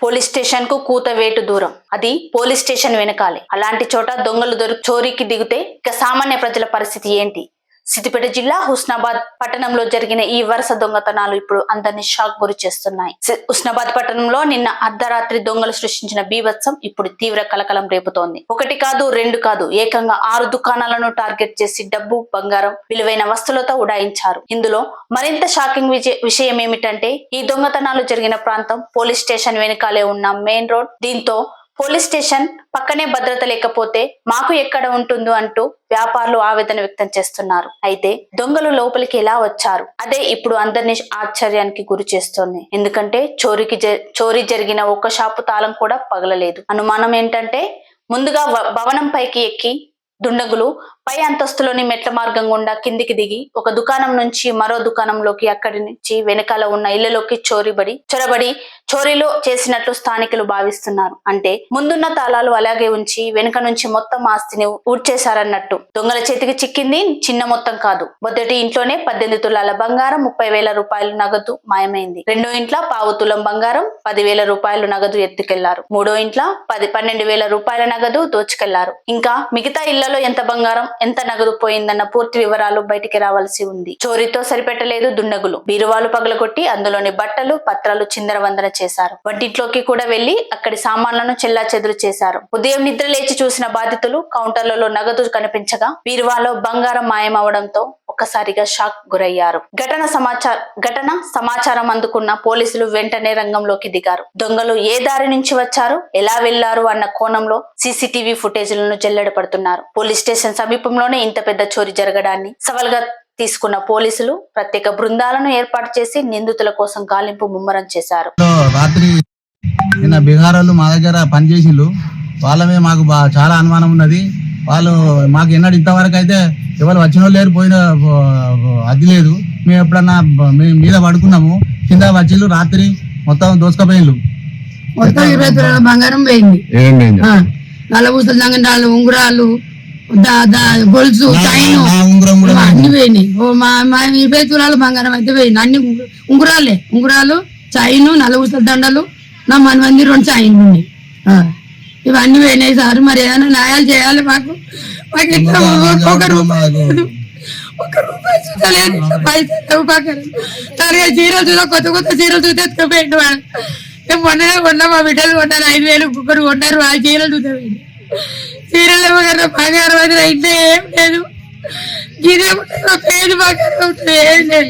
Police station కు కూతవేటు దూరం, అది పోలీస్ స్టేషన్ వెనకాలే. అలాంటి చోట దొంగలు చోరీకి దిగితే ఇక సామాన్య ప్రజల పరిస్థితి ఏంటి? సిద్దిపేట జిల్లా హుస్నాబాద్ పట్టణంలో జరిగిన ఈ వరుస దొంగతనాలు ఇప్పుడు అందరినీ షాక్ గురి చేస్తున్నాయి. హుస్నాబాద్ పట్టణంలో నిన్న అర్ధరాత్రి దొంగలు సృష్టించిన బీభత్సం ఇప్పుడు తీవ్ర కలకలం రేపుతోంది. ఒకటి కాదు, రెండు కాదు, ఏకంగా 6 దుకాణాలను టార్గెట్ చేసి డబ్బు, బంగారం, విలువైన వస్తువులతో ఉడాయించారు. ఇందులో మరింత షాకింగ్ విషయం ఏమిటంటే, ఈ దొంగతనాలు జరిగిన ప్రాంతం పోలీస్ స్టేషన్ వెనుకాలే ఉన్న మెయిన్ రోడ్. దీంతో పోలీస్ స్టేషన్ పక్కనే భద్రత లేకపోతే మాకు ఎక్కడ ఉంటుందో అంటూ వ్యాపారులు ఆవేదన వ్యక్తం చేస్తున్నారు. అయితే దొంగలు లోపలికి ఎలా వచ్చారు? అదే ఇప్పుడు అందరినీ ఆశ్చర్యానికి గురి చేస్తోంది. ఎందుకంటే చోరీ జరిగిన ఒక్క షాపు తాళం కూడా పగలలేదు. అనుమానం ఏంటంటే, ముందుగా భవనం పైకి ఎక్కి దుండగులు పై అంతస్తులోని మెట్ల మార్గం గుండా కిందికి దిగి ఒక దుకాణం నుంచి మరో దుకాణంలోకి, అక్కడి నుంచి వెనకాల ఉన్న ఇళ్లలోకి చొరబడి చోరీలో చేసినట్లు స్థానికులు భావిస్తున్నారు. అంటే ముందున్న తాళాలు అలాగే ఉంచి వెనుక నుంచి మొత్తం ఆస్తిని ఊడ్చేశారన్నట్టు. దొంగల చేతికి చిక్కింది చిన్న మొత్తం కాదు. మొదటి ఇంట్లోనే 18 తులాల బంగారం, 30,000 రూపాయలు నగదు మాయమైంది. రెండో ఇంట్లో 1/4 తులం బంగారం, 10,000 రూపాయలు నగదు ఎత్తుకెళ్లారు. మూడో ఇంట్లో 12,000 రూపాయల నగదు దోచుకెళ్లారు. ఇంకా మిగతా ఇళ్లలో ఎంత బంగారం, ఎంత నగదు పోయిందన్న పూర్తి వివరాలు బయటికి రావాల్సి ఉంది. చోరీతో సరిపెట్టలేదు దుండగులు. బీరువాలు పగలగొట్టి అందులోని బట్టలు, పత్రాలు చిందరవందన చేశారు. వంటింట్లోకి కూడా వెళ్లి అక్కడి సామాన్లను చెల్లాచెదురు చేశారు. ఉదయం నిద్ర లేచి చూసిన బాధితులు కౌంటర్లలో నగదు కనిపించగా బీరువాలో బంగారం మాయమవడంతో ఒక్కసారిగా షాక్ గురయ్యారు. ఘటన సమాచారం అందుకున్న పోలీసులు వెంటనే రంగంలోకి దిగారు. దొంగలు ఏ దారి నుంచి వచ్చారు, ఎలా వెళ్లారు అన్న కోణంలో సీసీటీవీ ఫుటేజ్లను జల్లెడపడుతున్నారు. పోలీస్ స్టేషన్ సమీపంలోనే ఇంత పెద్ద చోరీ జరగడాన్ని సవాల్గా తీసుకున్న పోలీసులు ప్రత్యేక బృందాలను ఏర్పాటు చేసి నిందితుల కోసం గాలింపు ముమ్మరం చేశారు. రాత్రి నిన్న బీహార్ వాళ్ళు మా దగ్గర పనిచేసిళ్ళు. వాళ్ళమే మాకు చాలా అనుమానం ఉన్నది. వాళ్ళు మాకు ఎన్నడూ ఇంతవరకు అయితే ఎవరు వచ్చిన లేరు, పోయిన అది లేదు. మేము ఎప్పుడన్నా మీద పడుకున్నాము, కింద వచ్చిళ్ళు రాత్రి మొత్తం దోసుకపోయిళ్ళు. మొత్తం 20 తులాల బంగారం పోయింది. నల్లబూసలు దంగడాలు, ఉంగరాలు, గొలుసు, చైన్ అన్ని పోయినాయి. 20 తులాల బంగారం అయితే పోయింది. అన్ని ఉంగరాలు, చైన్, నల్లబూసల దండలు, నా మనమంది 2 చైన్లు ఉన్నాయి. ఇవన్నీ పోయినాయి సార్. మరి ఏదైనా న్యాయాలు చేయాలి మాకు. ఒక రూపాయి చూడలేదు, పైసలు పక్కన తరగా చీరలు చూడ, కొత్త చీరలు చూస్తే ఎత్తుకుపోయిండు. మొన్ననే కొన్నా, మా బిడ్డలు కొన్నారు 5,000 ఒక్కొక్కరు కొన్నారు. ఆ చీరలు చూస్తే చీరలు బంగారం అయితే అయితే ఏం లేదు. గిరే పేరు బంగారం ఏం లేదు.